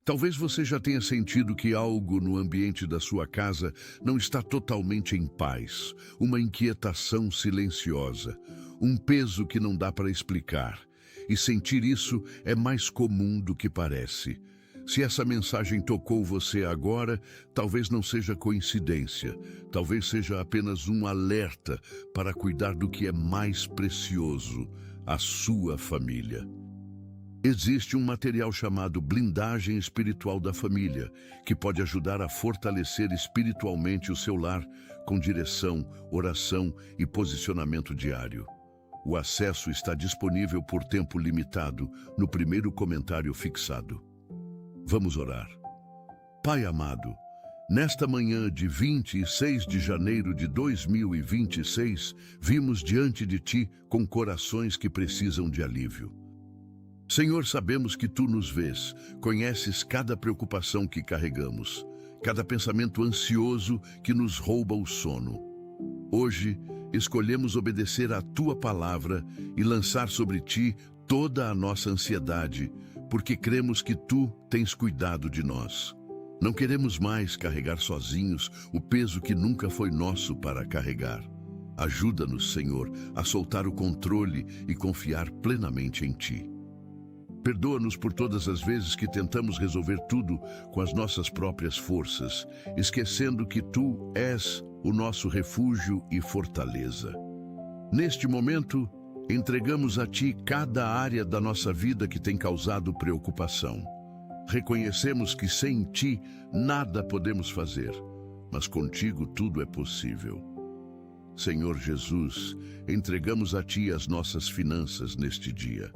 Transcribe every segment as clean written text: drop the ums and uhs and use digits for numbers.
Talvez você já tenha sentido que algo no ambiente da sua casa não está totalmente em paz, uma inquietação silenciosa, um peso que não dá para explicar. E sentir isso é mais comum do que parece. Se essa mensagem tocou você agora, talvez não seja coincidência, talvez seja apenas um alerta para cuidar do que é mais precioso, a sua família. Existe um material chamado blindagem espiritual da família, que pode ajudar a fortalecer espiritualmente o seu lar com direção, oração e posicionamento diário. O acesso está disponível por tempo limitado no primeiro comentário fixado. Vamos orar. Pai amado, nesta manhã de 26 de janeiro de 2026, vimos diante de Ti com corações que precisam de alívio. Senhor, sabemos que Tu nos vês, conheces cada preocupação que carregamos, cada pensamento ansioso que nos rouba o sono. Hoje, escolhemos obedecer à Tua palavra e lançar sobre Ti toda a nossa ansiedade, porque cremos que Tu tens cuidado de nós. Não queremos mais carregar sozinhos o peso que nunca foi nosso para carregar. Ajuda-nos, Senhor, a soltar o controle e confiar plenamente em Ti. Perdoa-nos por todas as vezes que tentamos resolver tudo com as nossas próprias forças, esquecendo que Tu és o nosso refúgio e fortaleza. Neste momento, entregamos a Ti cada área da nossa vida que tem causado preocupação. Reconhecemos que sem Ti nada podemos fazer, mas contigo tudo é possível. Senhor Jesus, entregamos a Ti as nossas finanças neste dia.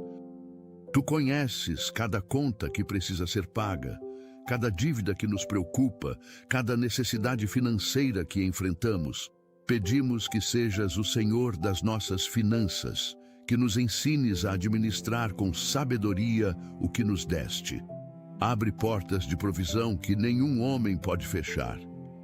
Tu conheces cada conta que precisa ser paga, cada dívida que nos preocupa, cada necessidade financeira que enfrentamos. Pedimos que sejas o Senhor das nossas finanças, que nos ensines a administrar com sabedoria o que nos deste. Abre portas de provisão que nenhum homem pode fechar.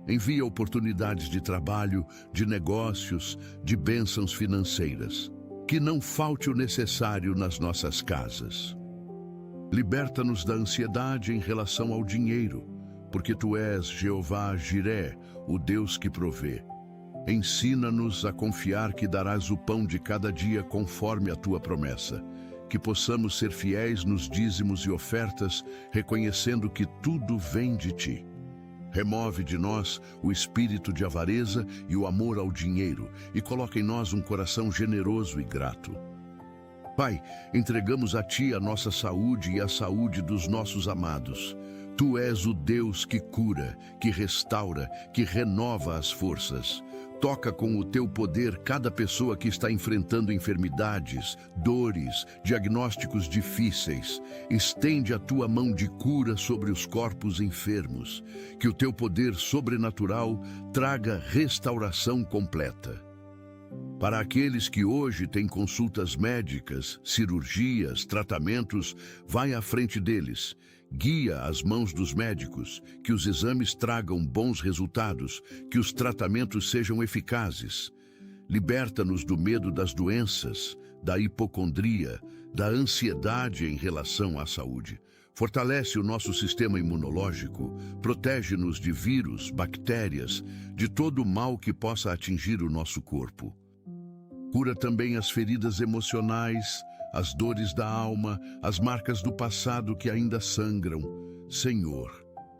Envia oportunidades de trabalho, de negócios, de bênçãos financeiras. Que não falte o necessário nas nossas casas. Liberta-nos da ansiedade em relação ao dinheiro, porque Tu és Jeová Jiré, o Deus que provê. Ensina-nos a confiar que darás o pão de cada dia conforme a Tua promessa, que possamos ser fiéis nos dízimos e ofertas, reconhecendo que tudo vem de Ti. Remove de nós o espírito de avareza e o amor ao dinheiro e coloca em nós um coração generoso e grato. Pai, entregamos a Ti a nossa saúde e a saúde dos nossos amados. Tu és o Deus que cura, que restaura, que renova as forças. Toca com o Teu poder cada pessoa que está enfrentando enfermidades, dores, diagnósticos difíceis. Estende a Tua mão de cura sobre os corpos enfermos. Que o Teu poder sobrenatural traga restauração completa. Para aqueles que hoje têm consultas médicas, cirurgias, tratamentos, vai à frente deles. Guia as mãos dos médicos, que os exames tragam bons resultados, que os tratamentos sejam eficazes. Liberta-nos do medo das doenças, da hipocondria, da ansiedade em relação à saúde. Fortalece o nosso sistema imunológico, protege-nos de vírus, bactérias, de todo o mal que possa atingir o nosso corpo. Cura também as feridas emocionais, as dores da alma, as marcas do passado que ainda sangram. Senhor,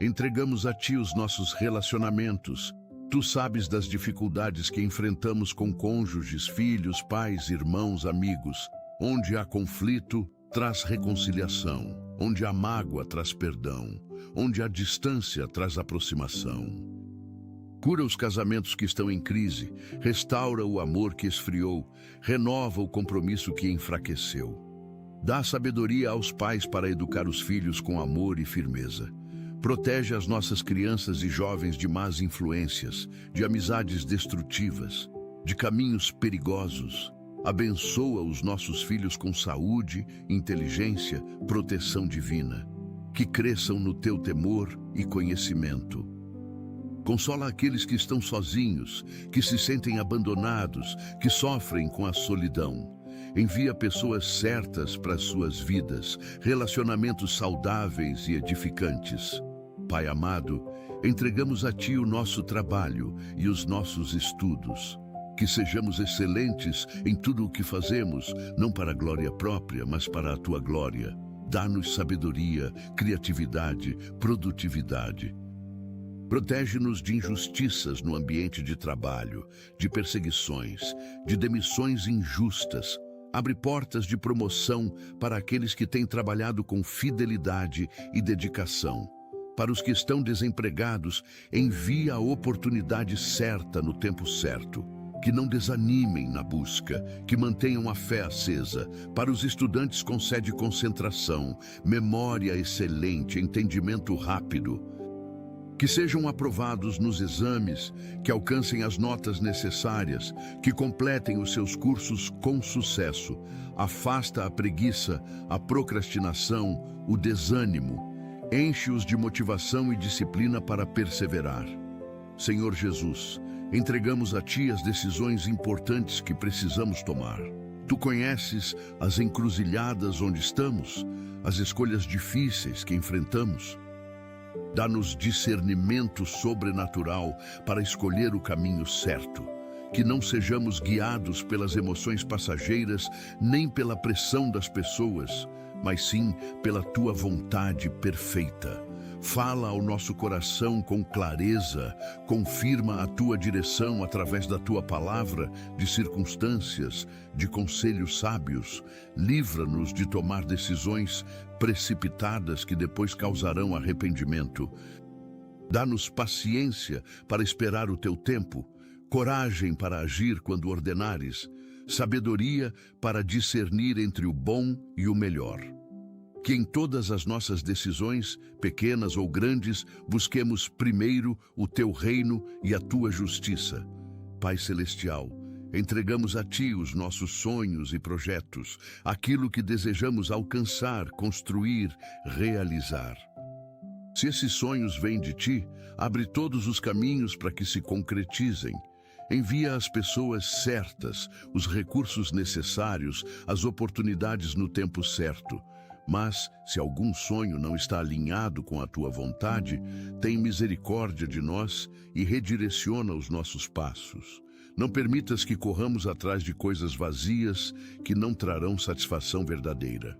entregamos a Ti os nossos relacionamentos. Tu sabes das dificuldades que enfrentamos com cônjuges, filhos, pais, irmãos, amigos. Onde há conflito, traz reconciliação. Onde há mágoa, traz perdão. Onde há distância, traz aproximação. Cura os casamentos que estão em crise, restaura o amor que esfriou, renova o compromisso que enfraqueceu. Dá sabedoria aos pais para educar os filhos com amor e firmeza. Protege as nossas crianças e jovens de más influências, de amizades destrutivas, de caminhos perigosos. Abençoa os nossos filhos com saúde, inteligência, proteção divina. Que cresçam no Teu temor e conhecimento. Consola aqueles que estão sozinhos, que se sentem abandonados, que sofrem com a solidão. Envia pessoas certas para as suas vidas, relacionamentos saudáveis e edificantes. Pai amado, entregamos a Ti o nosso trabalho e os nossos estudos. Que sejamos excelentes em tudo o que fazemos, não para a glória própria, mas para a Tua glória. Dá-nos sabedoria, criatividade, produtividade. Protege-nos de injustiças no ambiente de trabalho, de perseguições, de demissões injustas. Abre portas de promoção para aqueles que têm trabalhado com fidelidade e dedicação. Para os que estão desempregados, envia a oportunidade certa no tempo certo. Que não desanimem na busca, que mantenham a fé acesa. Para os estudantes, concede concentração, memória excelente, entendimento rápido. Que sejam aprovados nos exames, que alcancem as notas necessárias, que completem os seus cursos com sucesso. Afasta a preguiça, a procrastinação, o desânimo. Enche-os de motivação e disciplina para perseverar. Senhor Jesus, entregamos a Ti as decisões importantes que precisamos tomar. Tu conheces as encruzilhadas onde estamos, as escolhas difíceis que enfrentamos. Dá-nos discernimento sobrenatural para escolher o caminho certo. Que não sejamos guiados pelas emoções passageiras, nem pela pressão das pessoas, mas sim pela Tua vontade perfeita. Fala ao nosso coração com clareza, confirma a Tua direção através da Tua palavra, de circunstâncias, de conselhos sábios. Livra-nos de tomar decisões precipitadas que depois causarão arrependimento. Dá-nos paciência para esperar o Teu tempo, coragem para agir quando ordenares, sabedoria para discernir entre o bom e o melhor. Que em todas as nossas decisões, pequenas ou grandes, busquemos primeiro o Teu reino e a Tua justiça. Pai Celestial, entregamos a Ti os nossos sonhos e projetos, aquilo que desejamos alcançar, construir, realizar. Se esses sonhos vêm de Ti, abre todos os caminhos para que se concretizem. Envia as pessoas certas, os recursos necessários, as oportunidades no tempo certo. Mas, se algum sonho não está alinhado com a Tua vontade, tem misericórdia de nós e redireciona os nossos passos. Não permitas que corramos atrás de coisas vazias que não trarão satisfação verdadeira.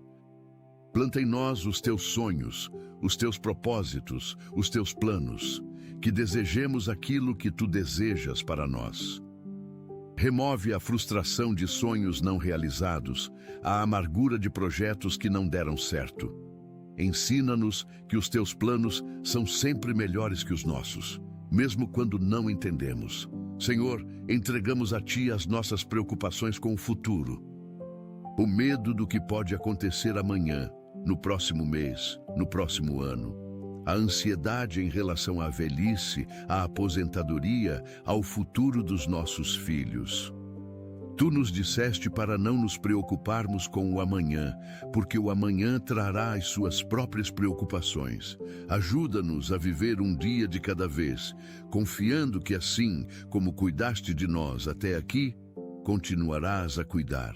Planta em nós os Teus sonhos, os Teus propósitos, os Teus planos, que desejemos aquilo que Tu desejas para nós. Remove a frustração de sonhos não realizados, a amargura de projetos que não deram certo. Ensina-nos que os Teus planos são sempre melhores que os nossos, mesmo quando não entendemos. Senhor, entregamos a Ti as nossas preocupações com o futuro. O medo do que pode acontecer amanhã, no próximo mês, no próximo ano. A ansiedade em relação à velhice, à aposentadoria, ao futuro dos nossos filhos. Tu nos disseste para não nos preocuparmos com o amanhã, porque o amanhã trará as suas próprias preocupações. Ajuda-nos a viver um dia de cada vez, confiando que assim, como cuidaste de nós até aqui, continuarás a cuidar.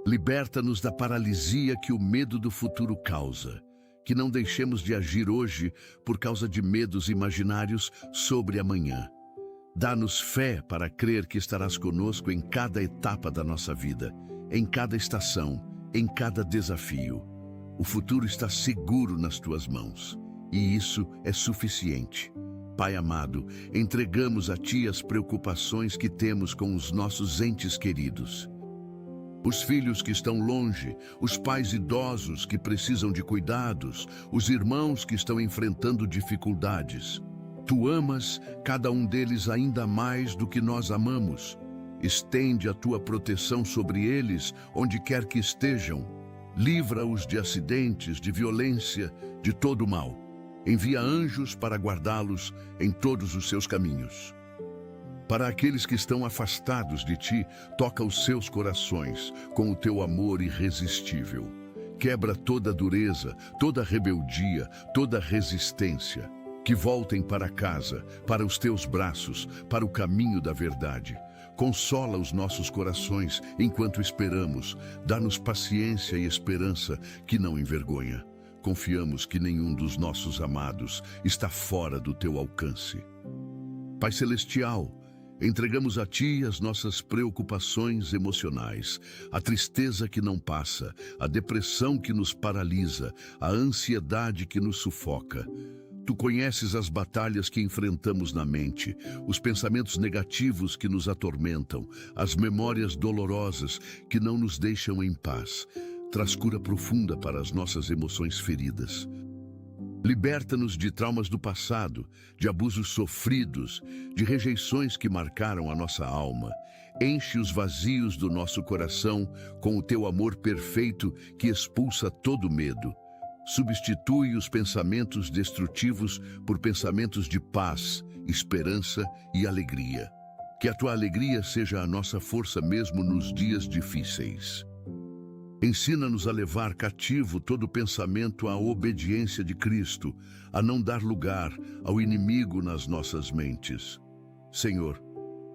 Liberta-nos da paralisia que o medo do futuro causa. Que não deixemos de agir hoje por causa de medos imaginários sobre amanhã. Dá-nos fé para crer que estarás conosco em cada etapa da nossa vida, em cada estação, em cada desafio. O futuro está seguro nas Tuas mãos, e isso é suficiente. Pai amado, entregamos a Ti as preocupações que temos com os nossos entes queridos. Os filhos que estão longe, os pais idosos que precisam de cuidados, os irmãos que estão enfrentando dificuldades. Tu amas cada um deles ainda mais do que nós amamos. Estende a Tua proteção sobre eles, onde quer que estejam. Livra-os de acidentes, de violência, de todo o mal. Envia anjos para guardá-los em todos os seus caminhos. Para aqueles que estão afastados de Ti, toca os seus corações com o Teu amor irresistível. Quebra toda dureza, toda rebeldia, toda resistência. Que voltem para casa, para os Teus braços, para o caminho da verdade. Consola os nossos corações enquanto esperamos. Dá-nos paciência e esperança que não envergonha. Confiamos que nenhum dos nossos amados está fora do teu alcance. Pai Celestial, entregamos a Ti as nossas preocupações emocionais, a tristeza que não passa, a depressão que nos paralisa, a ansiedade que nos sufoca. Tu conheces as batalhas que enfrentamos na mente, os pensamentos negativos que nos atormentam, as memórias dolorosas que não nos deixam em paz. Traz cura profunda para as nossas emoções feridas. Liberta-nos de traumas do passado, de abusos sofridos, de rejeições que marcaram a nossa alma. Enche os vazios do nosso coração com o teu amor perfeito que expulsa todo medo. Substitui os pensamentos destrutivos por pensamentos de paz, esperança e alegria. Que a tua alegria seja a nossa força mesmo nos dias difíceis. Ensina-nos a levar cativo todo pensamento à obediência de Cristo, a não dar lugar ao inimigo nas nossas mentes. Senhor,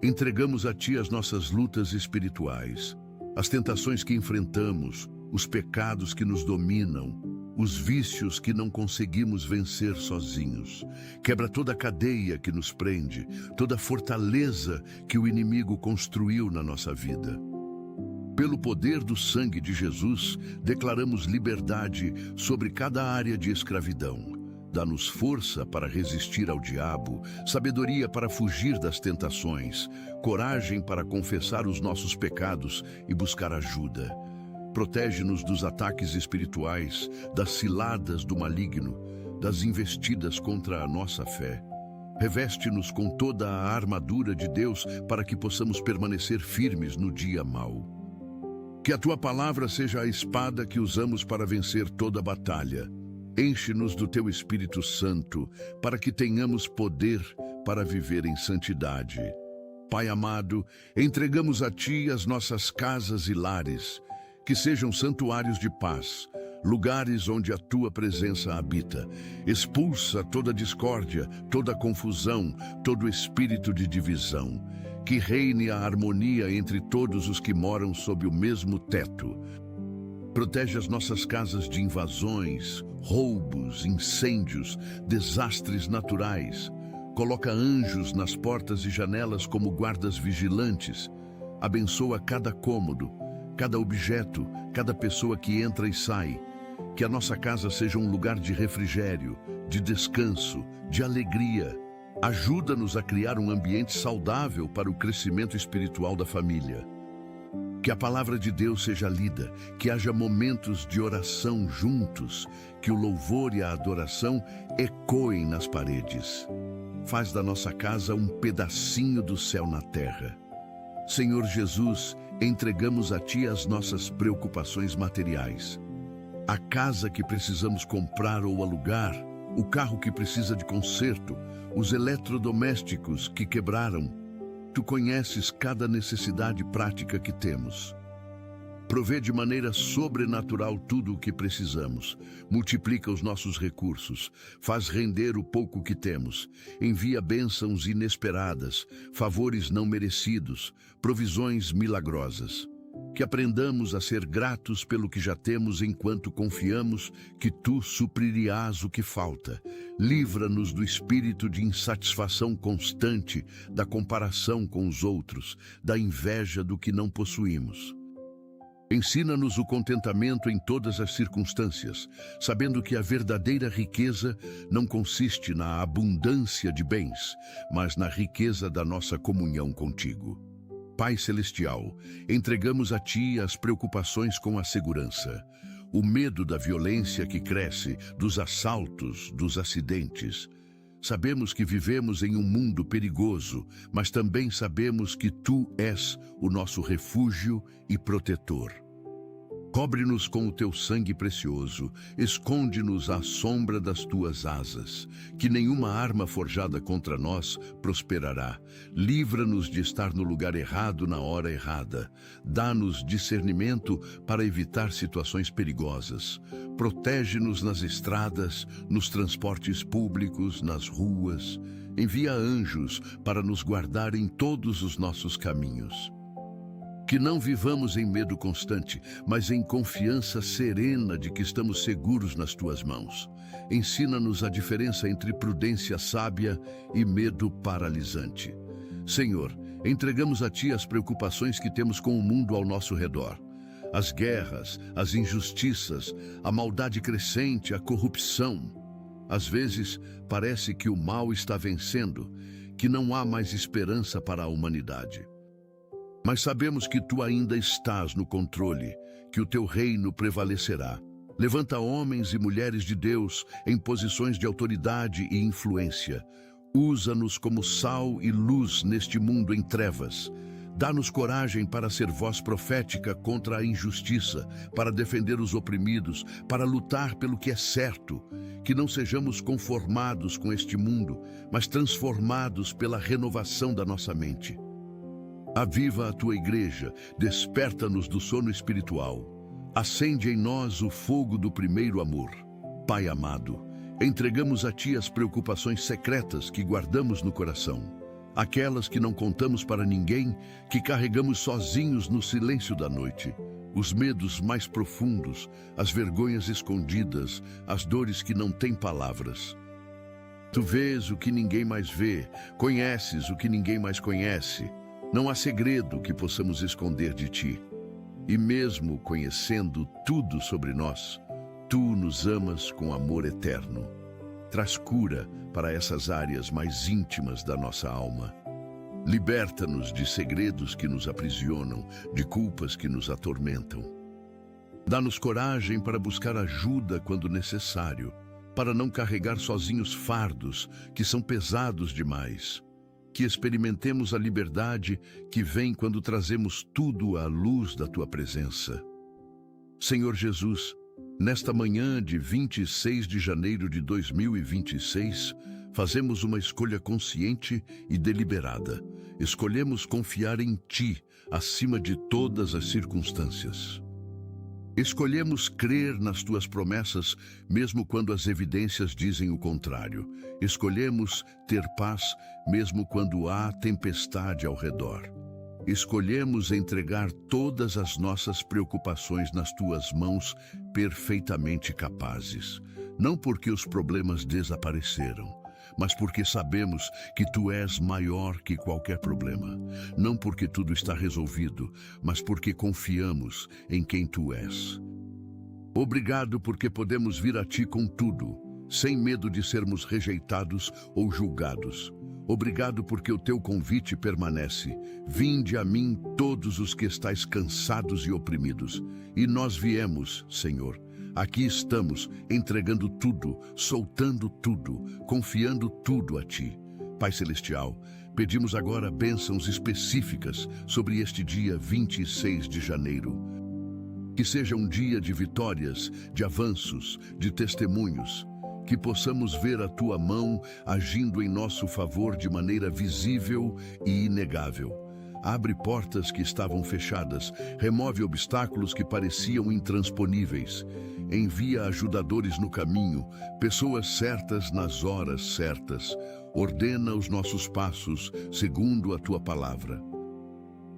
entregamos a Ti as nossas lutas espirituais, as tentações que enfrentamos, os pecados que nos dominam, os vícios que não conseguimos vencer sozinhos. Quebra toda a cadeia que nos prende, toda a fortaleza que o inimigo construiu na nossa vida. Pelo poder do sangue de Jesus, declaramos liberdade sobre cada área de escravidão. Dá-nos força para resistir ao diabo, sabedoria para fugir das tentações, coragem para confessar os nossos pecados e buscar ajuda. Protege-nos dos ataques espirituais, das ciladas do maligno, das investidas contra a nossa fé. Reveste-nos com toda a armadura de Deus para que possamos permanecer firmes no dia mau. Que a Tua palavra seja a espada que usamos para vencer toda batalha. Enche-nos do Teu Espírito Santo, para que tenhamos poder para viver em santidade. Pai amado, entregamos a Ti as nossas casas e lares, que sejam santuários de paz, lugares onde a Tua presença habita. Expulsa toda discórdia, toda confusão, todo espírito de divisão. Que reine a harmonia entre todos os que moram sob o mesmo teto. Protege as nossas casas de invasões, roubos, incêndios, desastres naturais. Coloca anjos nas portas e janelas como guardas vigilantes. Abençoa cada cômodo, cada objeto, cada pessoa que entra e sai. Que a nossa casa seja um lugar de refrigério, de descanso, de alegria. Ajuda-nos a criar um ambiente saudável para o crescimento espiritual da família. Que a palavra de Deus seja lida, que haja momentos de oração juntos, que o louvor e a adoração ecoem nas paredes. Faz da nossa casa um pedacinho do céu na terra. Senhor Jesus, entregamos a Ti as nossas preocupações materiais. A casa que precisamos comprar ou alugar, o carro que precisa de conserto, os eletrodomésticos que quebraram. Tu conheces cada necessidade prática que temos. Provê de maneira sobrenatural tudo o que precisamos. Multiplica os nossos recursos. Faz render o pouco que temos. Envia bênçãos inesperadas, favores não merecidos, provisões milagrosas. Que aprendamos a ser gratos pelo que já temos enquanto confiamos que Tu suprirás o que falta. Livra-nos do espírito de insatisfação constante, da comparação com os outros, da inveja do que não possuímos. Ensina-nos o contentamento em todas as circunstâncias, sabendo que a verdadeira riqueza não consiste na abundância de bens, mas na riqueza da nossa comunhão contigo. Pai Celestial, entregamos a Ti as preocupações com a segurança, o medo da violência que cresce, dos assaltos, dos acidentes. Sabemos que vivemos em um mundo perigoso, mas também sabemos que Tu és o nosso refúgio e protetor. Cobre-nos com o Teu sangue precioso, esconde-nos à sombra das Tuas asas, que nenhuma arma forjada contra nós prosperará. Livra-nos de estar no lugar errado na hora errada. Dá-nos discernimento para evitar situações perigosas. Protege-nos nas estradas, nos transportes públicos, nas ruas. Envia anjos para nos guardar em todos os nossos caminhos. Que não vivamos em medo constante, mas em confiança serena de que estamos seguros nas tuas mãos. Ensina-nos a diferença entre prudência sábia e medo paralisante. Senhor, entregamos a Ti as preocupações que temos com o mundo ao nosso redor. As guerras, as injustiças, a maldade crescente, a corrupção. Às vezes, parece que o mal está vencendo, que não há mais esperança para a humanidade. Mas sabemos que Tu ainda estás no controle, que o Teu reino prevalecerá. Levanta homens e mulheres de Deus em posições de autoridade e influência. Usa-nos como sal e luz neste mundo em trevas. Dá-nos coragem para ser voz profética contra a injustiça, para defender os oprimidos, para lutar pelo que é certo. Que não sejamos conformados com este mundo, mas transformados pela renovação da nossa mente. Aviva a Tua igreja, desperta-nos do sono espiritual. Acende em nós o fogo do primeiro amor. Pai amado, entregamos a Ti as preocupações secretas que guardamos no coração. Aquelas que não contamos para ninguém, que carregamos sozinhos no silêncio da noite. Os medos mais profundos, as vergonhas escondidas, as dores que não têm palavras. Tu vês o que ninguém mais vê, conheces o que ninguém mais conhece. Não há segredo que possamos esconder de Ti. E mesmo conhecendo tudo sobre nós, Tu nos amas com amor eterno. Traz cura para essas áreas mais íntimas da nossa alma. Liberta-nos de segredos que nos aprisionam, de culpas que nos atormentam. Dá-nos coragem para buscar ajuda quando necessário, para não carregar sozinhos fardos que são pesados demais. Que experimentemos a liberdade que vem quando trazemos tudo à luz da Tua presença. Senhor Jesus, nesta manhã de 26 de janeiro de 2026, fazemos uma escolha consciente e deliberada. Escolhemos confiar em Ti acima de todas as circunstâncias. Escolhemos crer nas Tuas promessas, mesmo quando as evidências dizem o contrário. Escolhemos ter paz, mesmo quando há tempestade ao redor. Escolhemos entregar todas as nossas preocupações nas Tuas mãos, perfeitamente capazes. Não porque os problemas desapareceram, mas porque sabemos que Tu és maior que qualquer problema. Não porque tudo está resolvido, mas porque confiamos em quem Tu és. Obrigado porque podemos vir a Ti com tudo, sem medo de sermos rejeitados ou julgados. Obrigado porque o Teu convite permanece. Vinde a mim todos os que estáis cansados e oprimidos. E nós viemos, Senhor. Aqui estamos, entregando tudo, soltando tudo, confiando tudo a Ti. Pai Celestial, pedimos agora bênçãos específicas sobre este dia 26 de janeiro. Que seja um dia de vitórias, de avanços, de testemunhos. Que possamos ver a Tua mão agindo em nosso favor de maneira visível e inegável. Abre portas que estavam fechadas, remove obstáculos que pareciam intransponíveis. Envia ajudadores no caminho, pessoas certas nas horas certas. Ordena os nossos passos segundo a Tua palavra.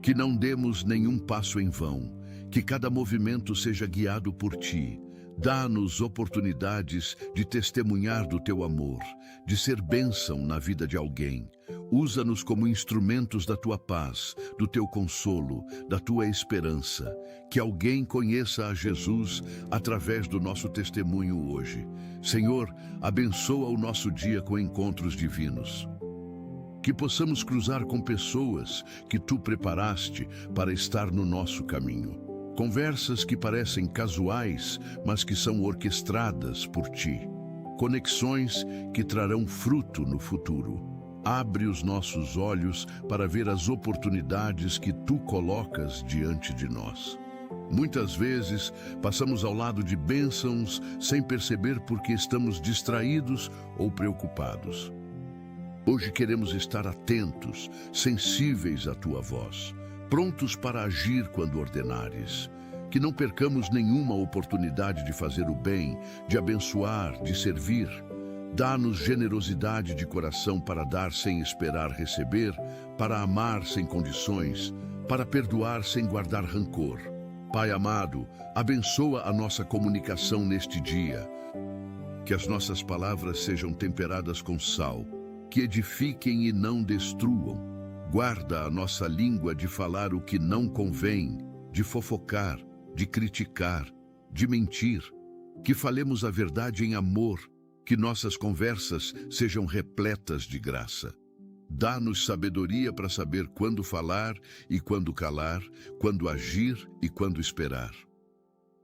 Que não demos nenhum passo em vão, que cada movimento seja guiado por Ti. Dá-nos oportunidades de testemunhar do Teu amor, de ser bênção na vida de alguém. Usa-nos como instrumentos da Tua paz, do Teu consolo, da Tua esperança. Que alguém conheça a Jesus através do nosso testemunho hoje. Senhor, abençoa o nosso dia com encontros divinos. Que possamos cruzar com pessoas que Tu preparaste para estar no nosso caminho. Conversas que parecem casuais, mas que são orquestradas por Ti. Conexões que trarão fruto no futuro. Abre os nossos olhos para ver as oportunidades que Tu colocas diante de nós. Muitas vezes passamos ao lado de bênçãos sem perceber porque estamos distraídos ou preocupados. Hoje queremos estar atentos, sensíveis à Tua voz, prontos para agir quando ordenares. Que não percamos nenhuma oportunidade de fazer o bem, de abençoar, de servir. Dá-nos generosidade de coração para dar sem esperar receber, para amar sem condições, para perdoar sem guardar rancor. Pai amado, abençoa a nossa comunicação neste dia. Que as nossas palavras sejam temperadas com sal, que edifiquem e não destruam. Guarda a nossa língua de falar o que não convém, de fofocar, de criticar, de mentir. Que falemos a verdade em amor, que nossas conversas sejam repletas de graça. Dá-nos sabedoria para saber quando falar e quando calar, quando agir e quando esperar.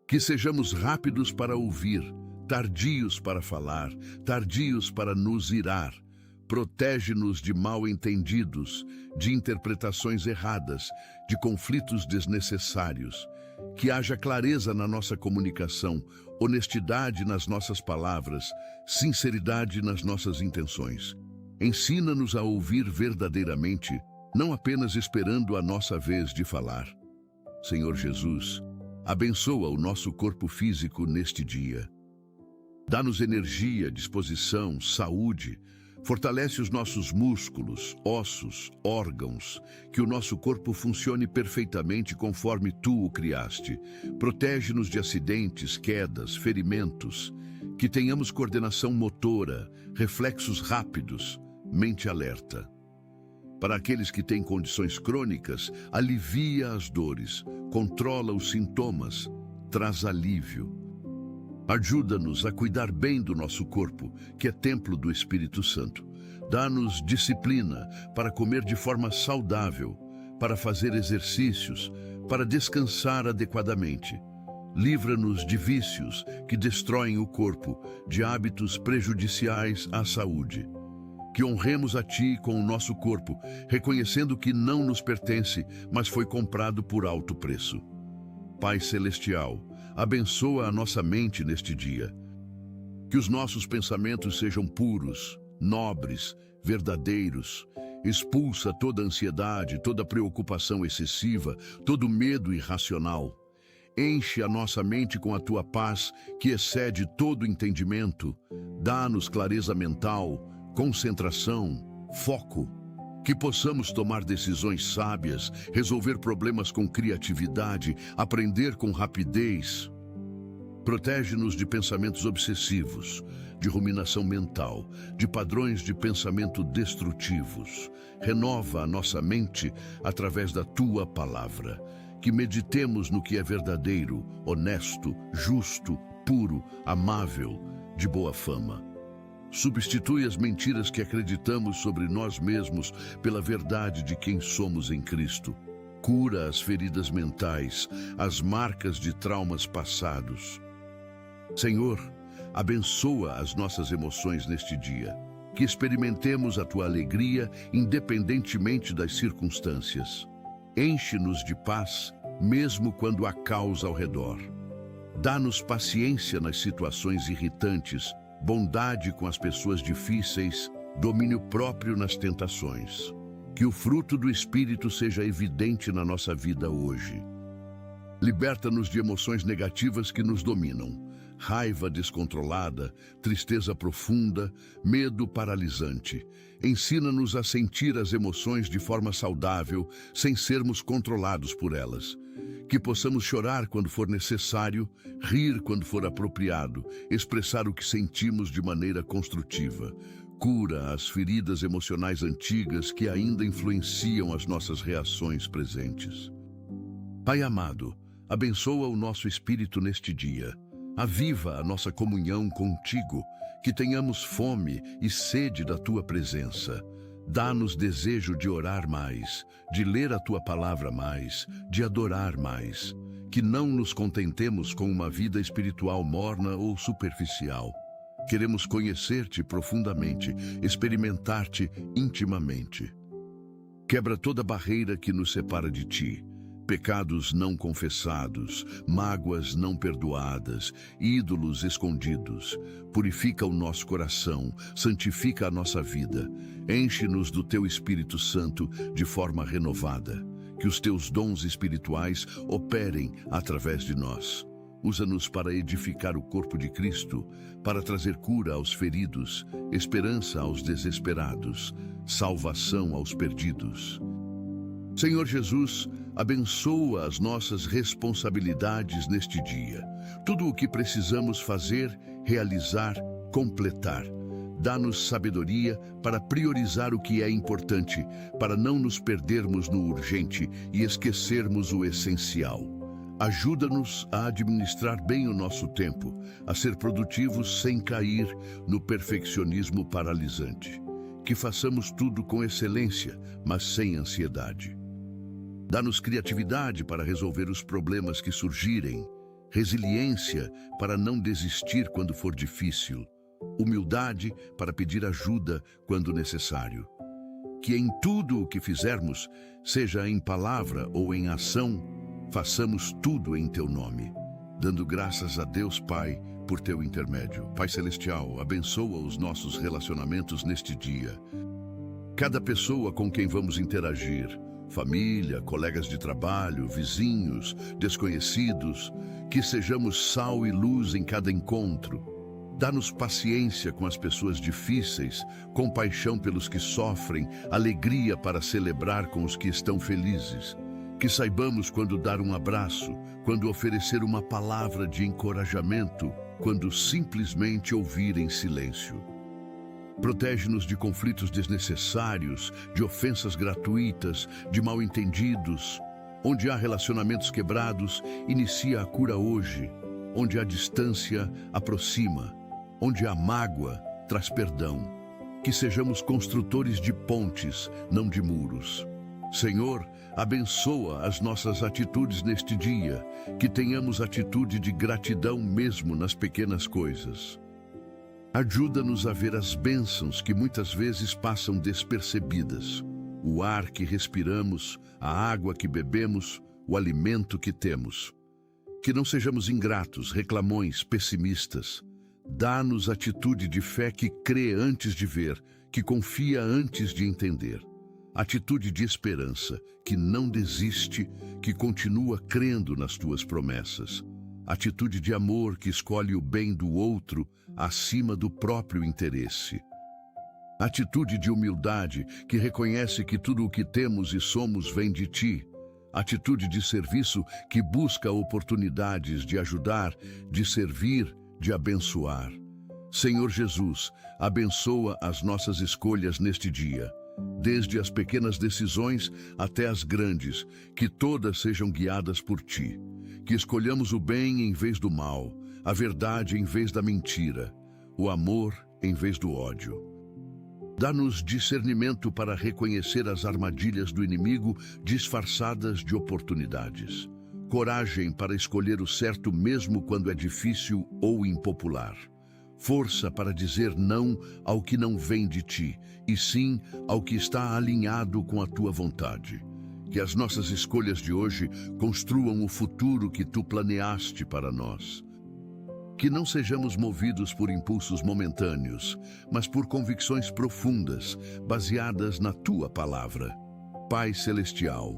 Que sejamos rápidos para ouvir, tardios para falar, tardios para nos irar. Protege-nos de mal-entendidos, de interpretações erradas, de conflitos desnecessários. Que haja clareza na nossa comunicação, honestidade nas nossas palavras, sinceridade nas nossas intenções. Ensina-nos a ouvir verdadeiramente, não apenas esperando a nossa vez de falar. Senhor Jesus, abençoa o nosso corpo físico neste dia. Dá-nos energia, disposição, saúde. Fortalece os nossos músculos, ossos, órgãos, que o nosso corpo funcione perfeitamente conforme Tu o criaste. Protege-nos de acidentes, quedas, ferimentos. Que tenhamos coordenação motora, reflexos rápidos, mente alerta. Para aqueles que têm condições crônicas, alivia as dores, controla os sintomas, traz alívio. Ajuda-nos a cuidar bem do nosso corpo, que é templo do Espírito Santo. Dá-nos disciplina para comer de forma saudável, para fazer exercícios, para descansar adequadamente. Livra-nos de vícios que destroem o corpo, de hábitos prejudiciais à saúde. Que honremos a Ti com o nosso corpo, reconhecendo que não nos pertence, mas foi comprado por alto preço. Pai Celestial, abençoa a nossa mente neste dia. Que os nossos pensamentos sejam puros, nobres, verdadeiros. Expulsa toda ansiedade, toda preocupação excessiva, todo medo irracional. Enche a nossa mente com a Tua paz, que excede todo entendimento. Dá-nos clareza mental, concentração, foco. Que possamos tomar decisões sábias, resolver problemas com criatividade, aprender com rapidez. Protege-nos de pensamentos obsessivos, de ruminação mental, de padrões de pensamento destrutivos. Renova a nossa mente através da Tua palavra. Que meditemos no que é verdadeiro, honesto, justo, puro, amável, de boa fama. Substitui as mentiras que acreditamos sobre nós mesmos pela verdade de quem somos em Cristo. Cura as feridas mentais, as marcas de traumas passados. Senhor, abençoa as nossas emoções neste dia. Que experimentemos a Tua alegria independentemente das circunstâncias. Enche-nos de paz, mesmo quando há caos ao redor. Dá-nos paciência nas situações irritantes, bondade com as pessoas difíceis, domínio próprio nas tentações. Que o fruto do Espírito seja evidente na nossa vida hoje. Liberta-nos de emoções negativas que nos dominam. Raiva descontrolada, tristeza profunda, medo paralisante. Ensina-nos a sentir as emoções de forma saudável, sem sermos controlados por elas. Que possamos chorar quando for necessário, rir quando for apropriado, expressar o que sentimos de maneira construtiva. Cura as feridas emocionais antigas que ainda influenciam as nossas reações presentes. Pai amado, abençoa o nosso espírito neste dia. Aviva a nossa comunhão contigo, que tenhamos fome e sede da Tua presença. Dá-nos desejo de orar mais, de ler a Tua palavra mais, de adorar mais. Que não nos contentemos com uma vida espiritual morna ou superficial. Queremos conhecer-te profundamente, experimentar-te intimamente. Quebra toda barreira que nos separa de Ti. Pecados não confessados, mágoas não perdoadas, ídolos escondidos. Purifica o nosso coração, santifica a nossa vida. Enche-nos do Teu Espírito Santo de forma renovada. Que os Teus dons espirituais operem através de nós. Usa-nos para edificar o corpo de Cristo, para trazer cura aos feridos, esperança aos desesperados, salvação aos perdidos. Senhor Jesus, abençoa as nossas responsabilidades neste dia. Tudo o que precisamos fazer, realizar, completar. Dá-nos sabedoria para priorizar o que é importante, para não nos perdermos no urgente e esquecermos o essencial. Ajuda-nos a administrar bem o nosso tempo, a ser produtivos sem cair no perfeccionismo paralisante. Que façamos tudo com excelência, mas sem ansiedade. Dá-nos criatividade para resolver os problemas que surgirem, resiliência para não desistir quando for difícil, humildade para pedir ajuda quando necessário. Que em tudo o que fizermos, seja em palavra ou em ação, façamos tudo em Teu nome, dando graças a Deus Pai por Teu intermédio. Pai Celestial, abençoa os nossos relacionamentos neste dia. Cada pessoa com quem vamos interagir, família, colegas de trabalho, vizinhos, desconhecidos, que sejamos sal e luz em cada encontro. Dá-nos paciência com as pessoas difíceis, compaixão pelos que sofrem, alegria para celebrar com os que estão felizes. Que saibamos quando dar um abraço, quando oferecer uma palavra de encorajamento, quando simplesmente ouvir em silêncio. Protege-nos de conflitos desnecessários, de ofensas gratuitas, de mal-entendidos. Onde há relacionamentos quebrados, inicia a cura hoje. Onde há distância, aproxima. Onde há mágoa, traz perdão. Que sejamos construtores de pontes, não de muros. Senhor, abençoa as nossas atitudes neste dia, que tenhamos atitude de gratidão mesmo nas pequenas coisas. Ajuda-nos a ver as bênçãos que muitas vezes passam despercebidas. O ar que respiramos, a água que bebemos, o alimento que temos. Que não sejamos ingratos, reclamões, pessimistas. Dá-nos atitude de fé que crê antes de ver, que confia antes de entender. Atitude de esperança, que não desiste, que continua crendo nas tuas promessas. Atitude de amor que escolhe o bem do outro acima do próprio interesse. Atitude de humildade que reconhece que tudo o que temos e somos vem de ti. Atitude de serviço que busca oportunidades de ajudar, de servir, de abençoar. Senhor Jesus, abençoa as nossas escolhas neste dia. Desde as pequenas decisões até as grandes, que todas sejam guiadas por ti. Que escolhamos o bem em vez do mal, a verdade em vez da mentira, o amor em vez do ódio. Dá-nos discernimento para reconhecer as armadilhas do inimigo disfarçadas de oportunidades. Coragem para escolher o certo mesmo quando é difícil ou impopular. Força para dizer não ao que não vem de ti, e sim ao que está alinhado com a tua vontade. Que as nossas escolhas de hoje construam o futuro que tu planeaste para nós. Que não sejamos movidos por impulsos momentâneos, mas por convicções profundas, baseadas na tua palavra. Pai Celestial,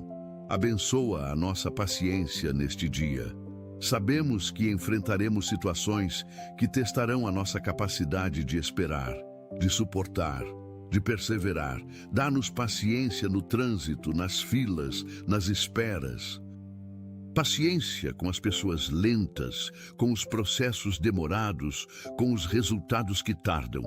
abençoa a nossa paciência neste dia. Sabemos que enfrentaremos situações que testarão a nossa capacidade de esperar, de suportar, de perseverar. Dá-nos paciência no trânsito, nas filas, nas esperas. Paciência com as pessoas lentas, com os processos demorados, com os resultados que tardam.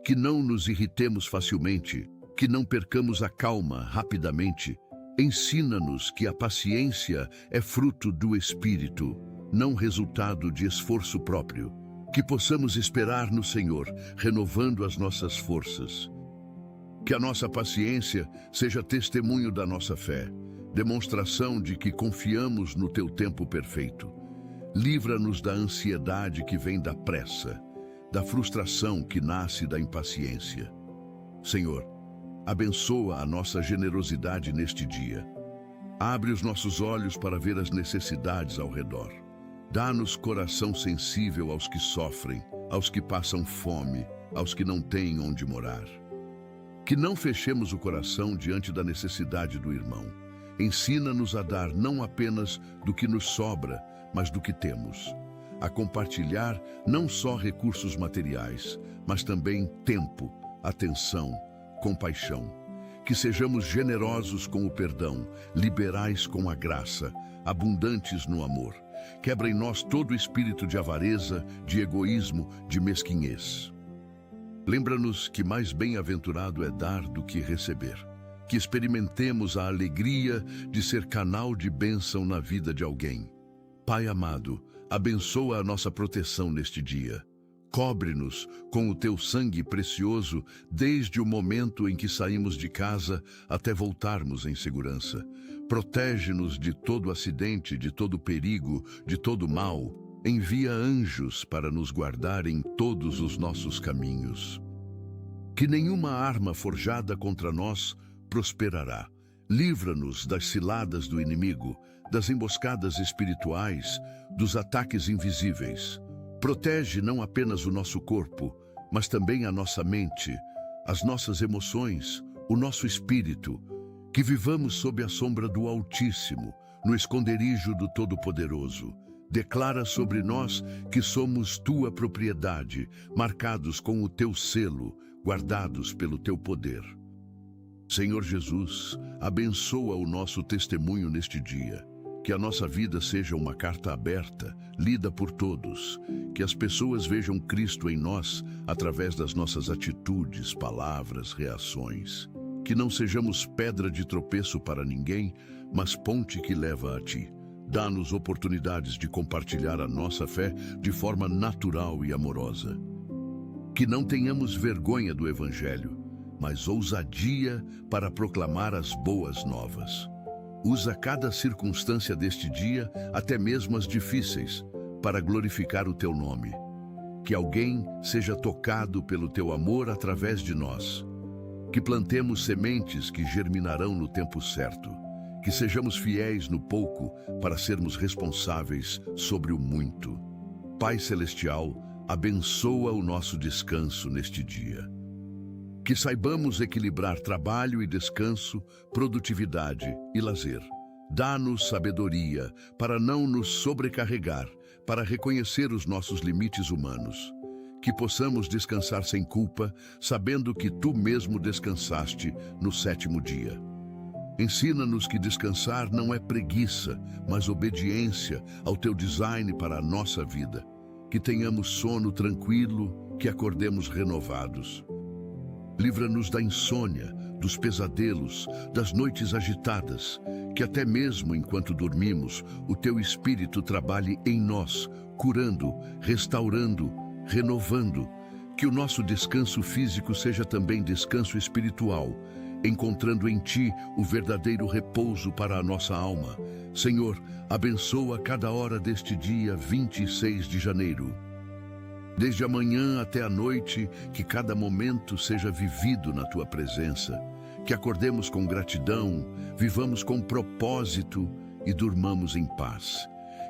Que não nos irritemos facilmente, que não percamos a calma rapidamente. Ensina-nos que a paciência é fruto do Espírito, não resultado de esforço próprio. Que possamos esperar no Senhor, renovando as nossas forças. Que a nossa paciência seja testemunho da nossa fé, demonstração de que confiamos no teu tempo perfeito. Livra-nos da ansiedade que vem da pressa, da frustração que nasce da impaciência. Senhor, abençoa a nossa generosidade neste dia. Abre os nossos olhos para ver as necessidades ao redor. Dá-nos coração sensível aos que sofrem, aos que passam fome, aos que não têm onde morar. Que não fechemos o coração diante da necessidade do irmão. Ensina-nos a dar não apenas do que nos sobra, mas do que temos. a compartilhar não só recursos materiais, mas também tempo, atenção, compaixão. Que sejamos generosos com o perdão, liberais com a graça, abundantes no amor. Quebra em nós todo espírito de avareza, de egoísmo, de mesquinhez. Lembra-nos que mais bem-aventurado é dar do que receber. Que experimentemos a alegria de ser canal de bênção na vida de alguém. Pai amado, abençoa a nossa proteção neste dia. Cobre-nos com o teu sangue precioso desde o momento em que saímos de casa até voltarmos em segurança. Protege-nos de todo acidente, de todo perigo, de todo mal. Envia anjos para nos guardar em todos os nossos caminhos. Que nenhuma arma forjada contra nós prosperará. Livra-nos das ciladas do inimigo, das emboscadas espirituais, dos ataques invisíveis. Protege não apenas o nosso corpo, mas também a nossa mente, as nossas emoções, o nosso espírito. Que vivamos sob a sombra do Altíssimo, no esconderijo do Todo-Poderoso. Declara sobre nós que somos tua propriedade, marcados com o teu selo, guardados pelo teu poder. Senhor Jesus, abençoa o nosso testemunho neste dia. Que a nossa vida seja uma carta aberta, lida por todos. Que as pessoas vejam Cristo em nós através das nossas atitudes, palavras, reações. Que não sejamos pedra de tropeço para ninguém, mas ponte que leva a Ti. Dá-nos oportunidades de compartilhar a nossa fé de forma natural e amorosa. Que não tenhamos vergonha do Evangelho, mas ousadia para proclamar as boas novas. Usa cada circunstância deste dia, até mesmo as difíceis, para glorificar o Teu nome. Que alguém seja tocado pelo Teu amor através de nós. Que plantemos sementes que germinarão no tempo certo. Que sejamos fiéis no pouco para sermos responsáveis sobre o muito. Pai Celestial, abençoa o nosso descanso neste dia. Que saibamos equilibrar trabalho e descanso, produtividade e lazer. Dá-nos sabedoria para não nos sobrecarregar, para reconhecer os nossos limites humanos. Que possamos descansar sem culpa, sabendo que Tu mesmo descansaste no 7º dia. Ensina-nos que descansar não é preguiça, mas obediência ao Teu design para a nossa vida. Que tenhamos sono tranquilo, que acordemos renovados. Livra-nos da insônia, dos pesadelos, das noites agitadas, que até mesmo enquanto dormimos, o Teu Espírito trabalhe em nós, curando, restaurando, renovando. Que o nosso descanso físico seja também descanso espiritual, encontrando em Ti o verdadeiro repouso para a nossa alma. Senhor, abençoa cada hora deste dia 26 de janeiro. Desde a manhã até a noite, que cada momento seja vivido na Tua presença. Que acordemos com gratidão, vivamos com propósito e durmamos em paz.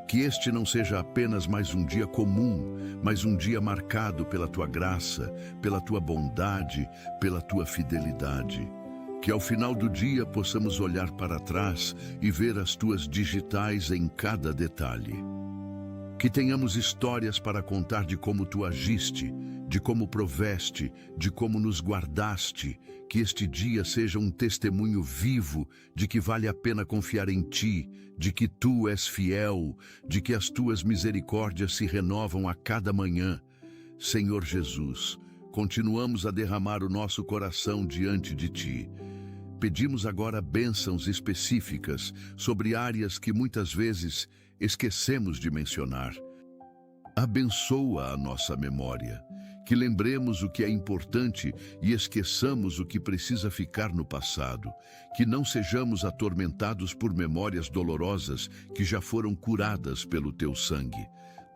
Que este não seja apenas mais um dia comum, mas um dia marcado pela Tua graça, pela Tua bondade, pela Tua fidelidade. Que ao final do dia possamos olhar para trás e ver as Tuas digitais em cada detalhe. Que tenhamos histórias para contar de como Tu agiste, de como proveste, de como nos guardaste. Que este dia seja um testemunho vivo de que vale a pena confiar em Ti, de que Tu és fiel, de que as Tuas misericórdias se renovam a cada manhã. Senhor Jesus, continuamos a derramar o nosso coração diante de Ti. Pedimos agora bênçãos específicas sobre áreas que muitas vezes esquecemos de mencionar. Abençoa a nossa memória, que lembremos o que é importante e esqueçamos o que precisa ficar no passado, que não sejamos atormentados por memórias dolorosas que já foram curadas pelo Teu sangue.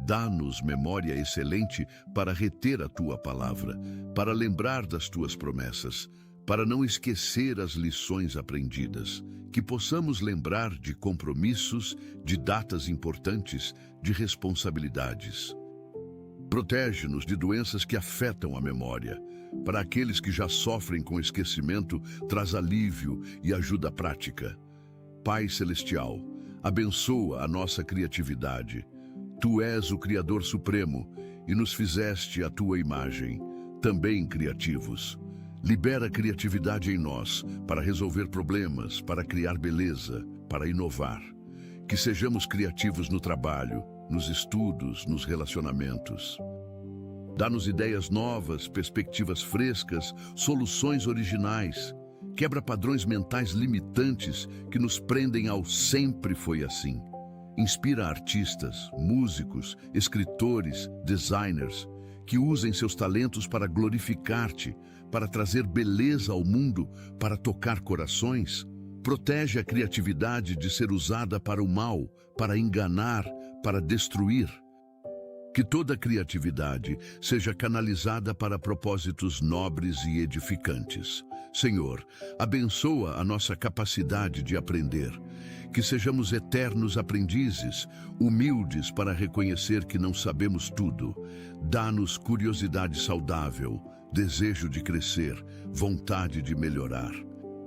Dá-nos memória excelente para reter a Tua palavra, para lembrar das Tuas promessas, para não esquecer as lições aprendidas, que possamos lembrar de compromissos, de datas importantes, de responsabilidades. Protege-nos de doenças que afetam a memória. Para aqueles que já sofrem com esquecimento, traz alívio e ajuda prática. Pai Celestial, abençoa a nossa criatividade. Tu és o Criador Supremo e nos fizeste à tua imagem, também criativos. Libera a criatividade em nós para resolver problemas, para criar beleza, para inovar. Que sejamos criativos no trabalho, nos estudos, nos relacionamentos. Dá-nos ideias novas, perspectivas frescas, soluções originais. Quebra padrões mentais limitantes que nos prendem ao sempre foi assim. Inspira artistas, músicos, escritores, designers, que usem seus talentos para glorificar-te, para trazer beleza ao mundo, para tocar corações. Protege a criatividade de ser usada para o mal, para enganar, para destruir. Que toda criatividade seja canalizada para propósitos nobres e edificantes. Senhor, abençoa a nossa capacidade de aprender. Que sejamos eternos aprendizes, humildes para reconhecer que não sabemos tudo. Dá-nos curiosidade saudável, desejo de crescer, vontade de melhorar.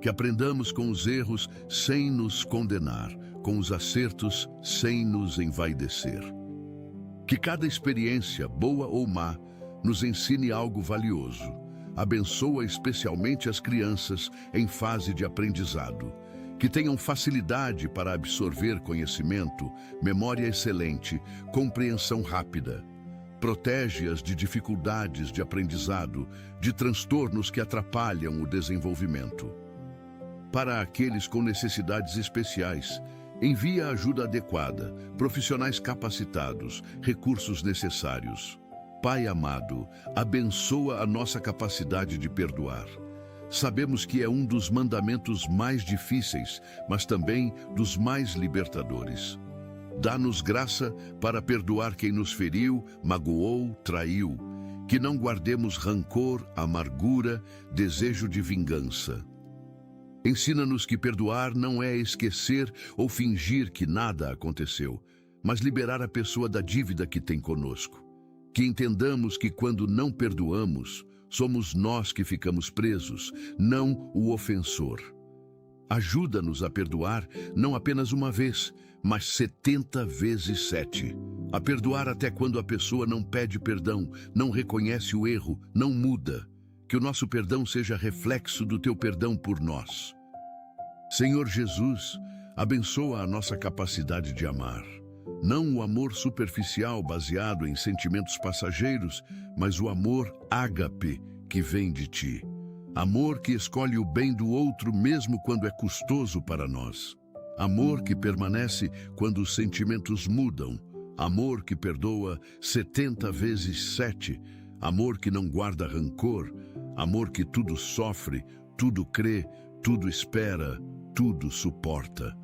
Que aprendamos com os erros sem nos condenar, com os acertos sem nos envaidecer. Que cada experiência, boa ou má, nos ensine algo valioso. Abençoa especialmente as crianças em fase de aprendizado. Que tenham facilidade para absorver conhecimento, memória excelente, compreensão rápida. Protege-as de dificuldades de aprendizado, de transtornos que atrapalham o desenvolvimento. Para aqueles com necessidades especiais, envia ajuda adequada, profissionais capacitados, recursos necessários. Pai amado, abençoa a nossa capacidade de perdoar. Sabemos que é um dos mandamentos mais difíceis, mas também dos mais libertadores. Dá-nos graça para perdoar quem nos feriu, magoou, traiu. Que não guardemos rancor, amargura, desejo de vingança. Ensina-nos que perdoar não é esquecer ou fingir que nada aconteceu, mas liberar a pessoa da dívida que tem conosco. Que entendamos que quando não perdoamos, somos nós que ficamos presos, não o ofensor. Ajuda-nos a perdoar não apenas uma vez, mas 70 vezes 7. A perdoar até quando a pessoa não pede perdão, não reconhece o erro, não muda. Que o nosso perdão seja reflexo do teu perdão por nós. Senhor Jesus, abençoa a nossa capacidade de amar. Não o amor superficial baseado em sentimentos passageiros, mas o amor ágape que vem de ti. Amor que escolhe o bem do outro mesmo quando é custoso para nós. Amor que permanece quando os sentimentos mudam. Amor que perdoa 70 vezes 7. Amor que não guarda rancor. Amor que tudo sofre, tudo crê, tudo espera, tudo suporta.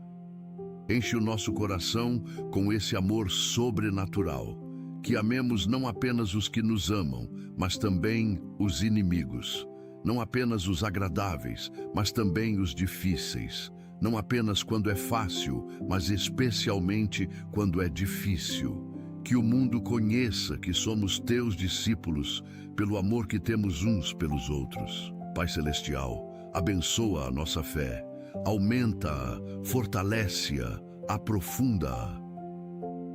Enche o nosso coração com esse amor sobrenatural. Que amemos não apenas os que nos amam, mas também os inimigos. Não apenas os agradáveis, mas também os difíceis. Não apenas quando é fácil, mas especialmente quando é difícil. Que o mundo conheça que somos teus discípulos pelo amor que temos uns pelos outros. Pai Celestial, abençoa a nossa fé, aumenta-a, fortalece-a, aprofunda-a.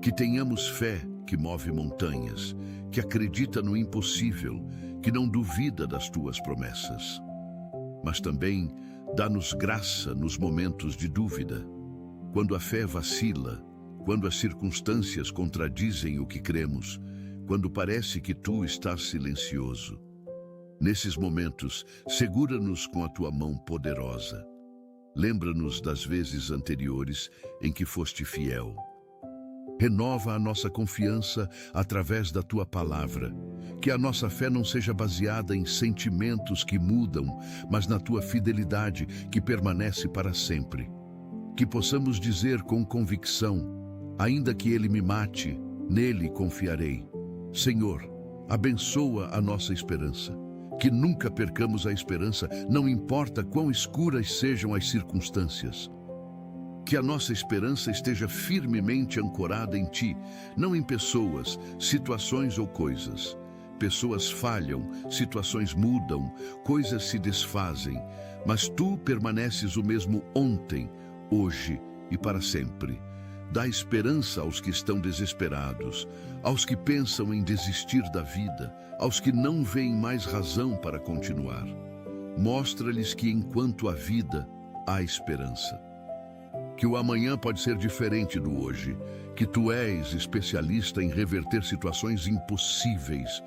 Que tenhamos fé que move montanhas, que acredita no impossível, que não duvida das tuas promessas. Mas também dá-nos graça nos momentos de dúvida, quando a fé vacila, quando as circunstâncias contradizem o que cremos, quando parece que tu estás silencioso. Nesses momentos, segura-nos com a tua mão poderosa. Lembra-nos das vezes anteriores em que foste fiel. Renova a nossa confiança através da tua palavra. Que a nossa fé não seja baseada em sentimentos que mudam, mas na tua fidelidade que permanece para sempre. Que possamos dizer com convicção: ainda que ele me mate, nele confiarei. Senhor, abençoa a nossa esperança. Que nunca percamos a esperança, não importa quão escuras sejam as circunstâncias. Que a nossa esperança esteja firmemente ancorada em Ti, não em pessoas, situações ou coisas. Pessoas falham, situações mudam, coisas se desfazem, mas Tu permaneces o mesmo ontem, hoje e para sempre. Dá esperança aos que estão desesperados, aos que pensam em desistir da vida, aos que não veem mais razão para continuar. Mostra-lhes que enquanto há vida, há esperança. Que o amanhã pode ser diferente do hoje, que tu és especialista em reverter situações impossíveis,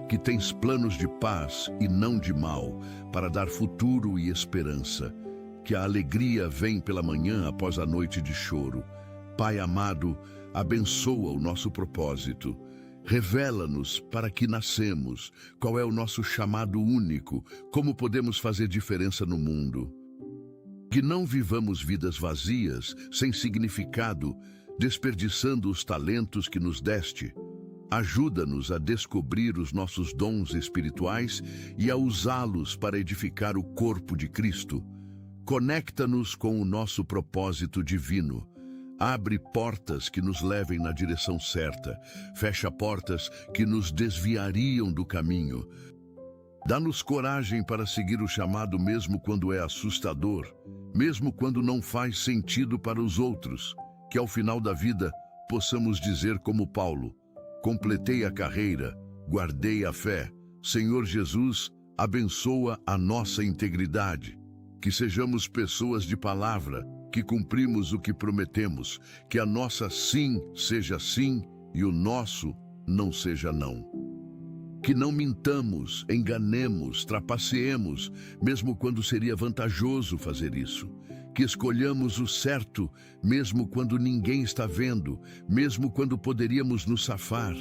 que tens planos de paz e não de mal, para dar futuro e esperança, que a alegria vem pela manhã após a noite de choro. Pai amado, abençoa o nosso propósito. Revela-nos para que nascemos, qual é o nosso chamado único, como podemos fazer diferença no mundo. Que não vivamos vidas vazias, sem significado, desperdiçando os talentos que nos deste. Ajuda-nos a descobrir os nossos dons espirituais e a usá-los para edificar o corpo de Cristo. Conecta-nos com o nosso propósito divino. Abre portas que nos levem na direção certa. Fecha portas que nos desviariam do caminho. Dá-nos coragem para seguir o chamado mesmo quando é assustador, mesmo quando não faz sentido para os outros. Que ao final da vida possamos dizer como Paulo: completei a carreira, guardei a fé. Senhor Jesus, abençoa a nossa integridade. Que sejamos pessoas de palavra, que cumprimos o que prometemos, que a nossa sim seja sim e o nosso não seja não. Que não mintamos, enganemos, trapaceemos, mesmo quando seria vantajoso fazer isso. Que escolhamos o certo, mesmo quando ninguém está vendo, mesmo quando poderíamos nos safar.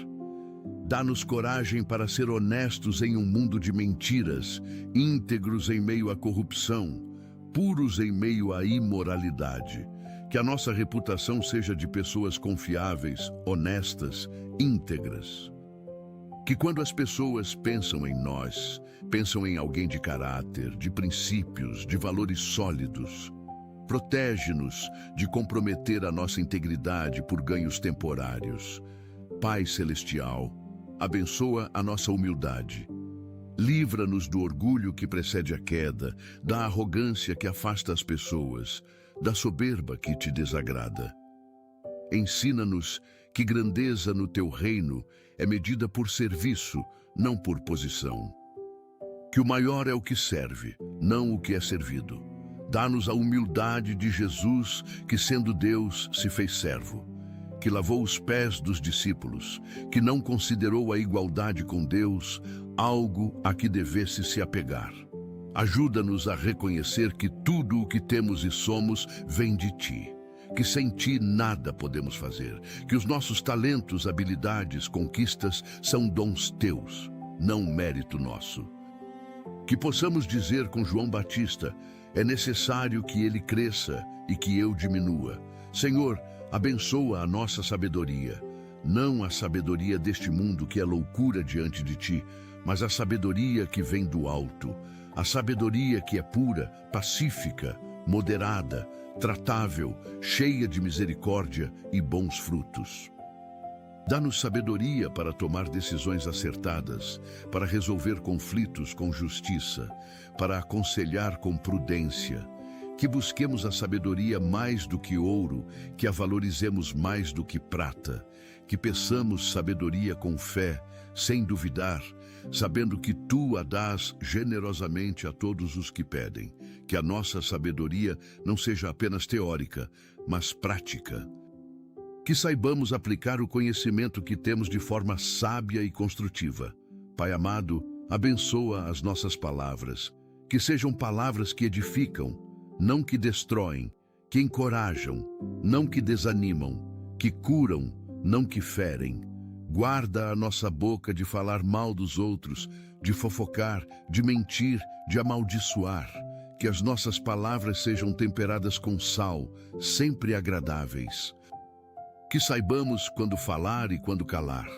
Dá-nos coragem para ser honestos em um mundo de mentiras, íntegros em meio à corrupção, puros em meio à imoralidade. Que a nossa reputação seja de pessoas confiáveis, honestas, íntegras. Que quando as pessoas pensam em nós, pensam em alguém de caráter, de princípios, de valores sólidos. Protege-nos de comprometer a nossa integridade por ganhos temporários. Pai Celestial, abençoa a nossa humildade. Livra-nos do orgulho que precede a queda, da arrogância que afasta as pessoas, da soberba que te desagrada. Ensina-nos que grandeza no teu reino é medida por serviço, não por posição. Que o maior é o que serve, não o que é servido. Dá-nos a humildade de Jesus, que sendo Deus se fez servo, que lavou os pés dos discípulos, que não considerou a igualdade com Deus algo a que devesse se apegar. Ajuda-nos a reconhecer que tudo o que temos e somos vem de Ti, que sem Ti nada podemos fazer, que os nossos talentos, habilidades, conquistas são dons Teus, não mérito nosso. Que possamos dizer com João Batista: é necessário que ele cresça e que eu diminua. Senhor, abençoa a nossa sabedoria, não a sabedoria deste mundo que é loucura diante de Ti, mas a sabedoria que vem do alto, a sabedoria que é pura, pacífica, moderada, tratável, cheia de misericórdia e bons frutos. Dá-nos sabedoria para tomar decisões acertadas, para resolver conflitos com justiça, para aconselhar com prudência. Que busquemos a sabedoria mais do que ouro, que a valorizemos mais do que prata. Que peçamos sabedoria com fé, sem duvidar, sabendo que Tu a dás generosamente a todos os que pedem. Que a nossa sabedoria não seja apenas teórica, mas prática. Que saibamos aplicar o conhecimento que temos de forma sábia e construtiva. Pai amado, abençoa as nossas palavras. Que sejam palavras que edificam, não que destroem, que encorajam, não que desanimam, que curam, não que ferem. Guarda a nossa boca de falar mal dos outros, de fofocar, de mentir, de amaldiçoar. Que as nossas palavras sejam temperadas com sal, sempre agradáveis. Que saibamos quando falar e quando calar.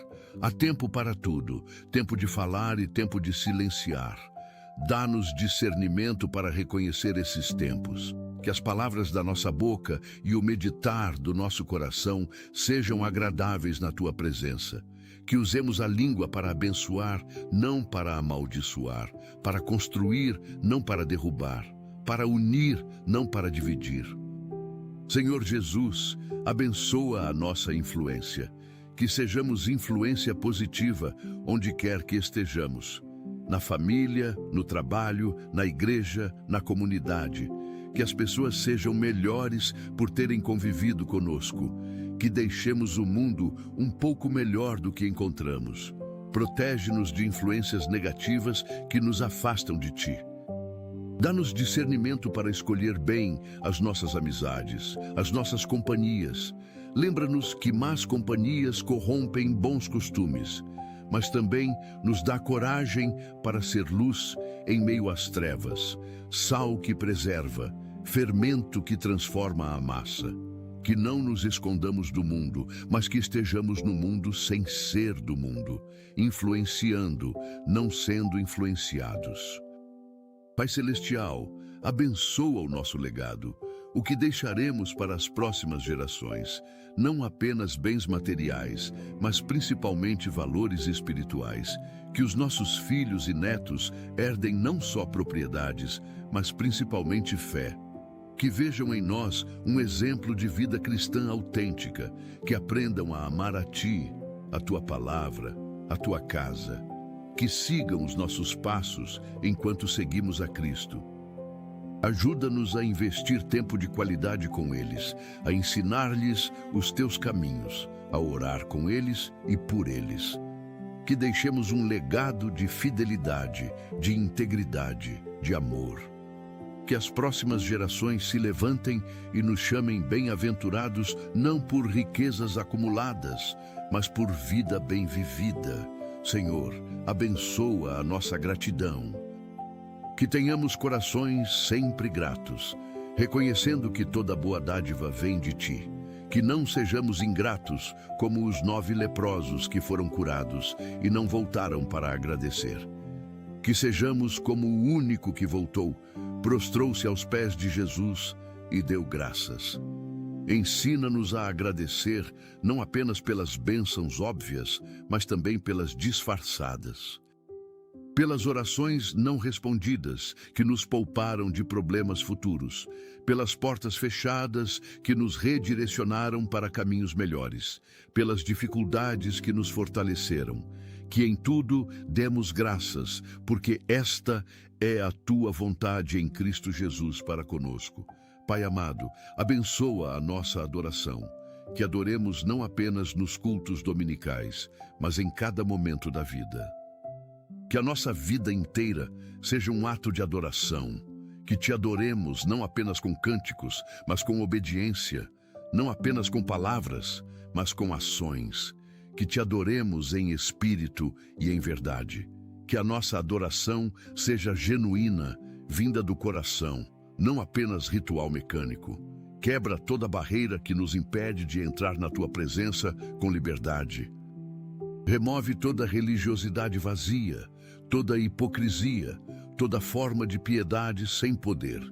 Há tempo para tudo, tempo de falar e tempo de silenciar. Dá-nos discernimento para reconhecer esses tempos. Que as palavras da nossa boca e o meditar do nosso coração sejam agradáveis na Tua presença. Que usemos a língua para abençoar, não para amaldiçoar, para construir, não para derrubar, para unir, não para dividir. Senhor Jesus, abençoa a nossa influência, que sejamos influência positiva onde quer que estejamos, na família, no trabalho, na igreja, na comunidade, que as pessoas sejam melhores por terem convivido conosco, que deixemos o mundo um pouco melhor do que encontramos. Protege-nos de influências negativas que nos afastam de Ti. Dá-nos discernimento para escolher bem as nossas amizades, as nossas companhias. Lembra-nos que más companhias corrompem bons costumes, mas também nos dá coragem para ser luz em meio às trevas, sal que preserva, fermento que transforma a massa. Que não nos escondamos do mundo, mas que estejamos no mundo sem ser do mundo, influenciando, não sendo influenciados. Pai Celestial, abençoa o nosso legado, o que deixaremos para as próximas gerações, não apenas bens materiais, mas principalmente valores espirituais, que os nossos filhos e netos herdem não só propriedades, mas principalmente fé. Que vejam em nós um exemplo de vida cristã autêntica, que aprendam a amar a Ti, a Tua palavra, a Tua casa. Que sigam os nossos passos enquanto seguimos a Cristo. Ajuda-nos a investir tempo de qualidade com eles, a ensinar-lhes os Teus caminhos, a orar com eles e por eles. Que deixemos um legado de fidelidade, de integridade, de amor. Que as próximas gerações se levantem e nos chamem bem-aventurados não por riquezas acumuladas, mas por vida bem vivida. Senhor, abençoa a nossa gratidão. Que tenhamos corações sempre gratos, reconhecendo que toda boa dádiva vem de Ti. Que não sejamos ingratos como os 9 leprosos que foram curados e não voltaram para agradecer. Que sejamos como o único que voltou, prostrou-se aos pés de Jesus e deu graças. Ensina-nos a agradecer não apenas pelas bênçãos óbvias, mas também pelas disfarçadas. Pelas orações não respondidas que nos pouparam de problemas futuros, pelas portas fechadas que nos redirecionaram para caminhos melhores, pelas dificuldades que nos fortaleceram. Que em tudo demos graças, porque esta é a Tua vontade em Cristo Jesus para conosco. Pai amado, abençoa a nossa adoração, que adoremos não apenas nos cultos dominicais, mas em cada momento da vida. Que a nossa vida inteira seja um ato de adoração, que Te adoremos não apenas com cânticos, mas com obediência, não apenas com palavras, mas com ações. Que Te adoremos em espírito e em verdade. Que a nossa adoração seja genuína, vinda do coração, não apenas ritual mecânico. Quebra toda barreira que nos impede de entrar na Tua presença com liberdade. Remove toda religiosidade vazia, toda hipocrisia, toda forma de piedade sem poder.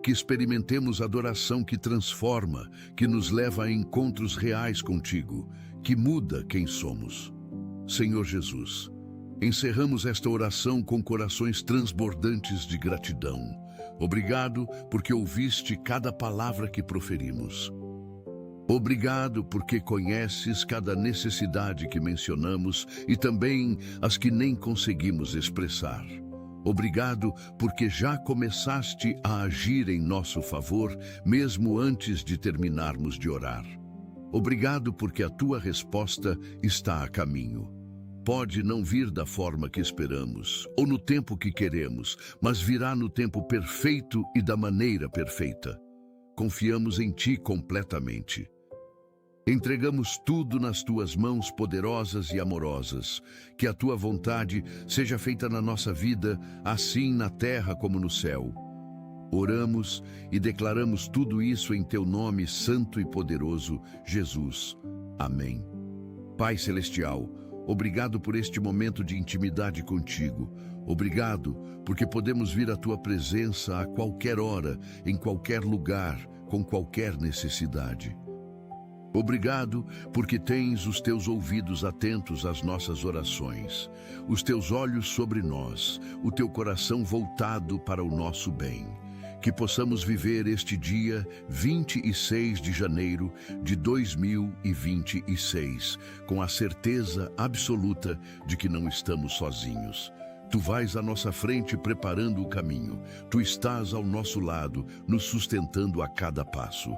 Que experimentemos adoração que transforma, que nos leva a encontros reais contigo, que muda quem somos. Senhor Jesus, encerramos esta oração com corações transbordantes de gratidão. Obrigado porque ouviste cada palavra que proferimos. Obrigado porque conheces cada necessidade que mencionamos e também as que nem conseguimos expressar. Obrigado porque já começaste a agir em nosso favor, mesmo antes de terminarmos de orar. Obrigado porque a Tua resposta está a caminho. Pode não vir da forma que esperamos, ou no tempo que queremos, mas virá no tempo perfeito e da maneira perfeita. Confiamos em Ti completamente. Entregamos tudo nas Tuas mãos poderosas e amorosas. Que a Tua vontade seja feita na nossa vida, assim na terra como no céu. Oramos e declaramos tudo isso em Teu nome santo e poderoso, Jesus. Amém. Pai Celestial, obrigado por este momento de intimidade contigo. Obrigado porque podemos vir à Tua presença a qualquer hora, em qualquer lugar, com qualquer necessidade. Obrigado porque tens os Teus ouvidos atentos às nossas orações, os Teus olhos sobre nós, o Teu coração voltado para o nosso bem. Que possamos viver este dia 26 de janeiro de 2026 com a certeza absoluta de que não estamos sozinhos. Tu vais à nossa frente preparando o caminho. Tu estás ao nosso lado, nos sustentando a cada passo.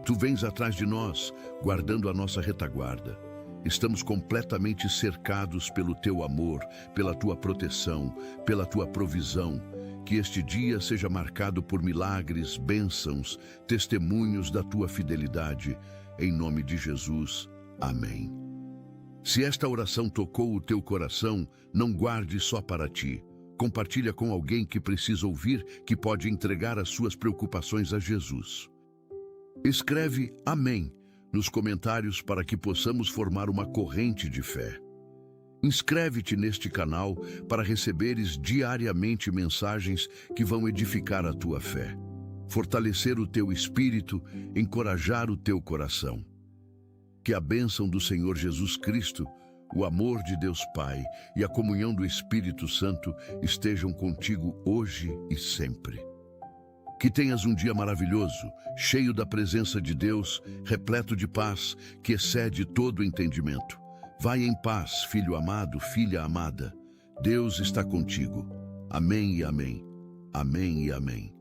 Tu vens atrás de nós, guardando a nossa retaguarda. Estamos completamente cercados pelo teu amor, pela tua proteção, pela tua provisão. Que este dia seja marcado por milagres, bênçãos, testemunhos da tua fidelidade. Em nome de Jesus. Amém. Se esta oração tocou o teu coração, não guarde só para ti. Compartilha com alguém que precisa ouvir, que pode entregar as suas preocupações a Jesus. Escreve Amém nos comentários para que possamos formar uma corrente de fé. Inscreve-te neste canal para receberes diariamente mensagens que vão edificar a tua fé, fortalecer o teu espírito, encorajar o teu coração. Que a bênção do Senhor Jesus Cristo, o amor de Deus Pai e a comunhão do Espírito Santo estejam contigo hoje e sempre. Que tenhas um dia maravilhoso, cheio da presença de Deus, repleto de paz, que excede todo o entendimento. Vai em paz, filho amado, filha amada. Deus está contigo. Amém e amém. Amém e amém.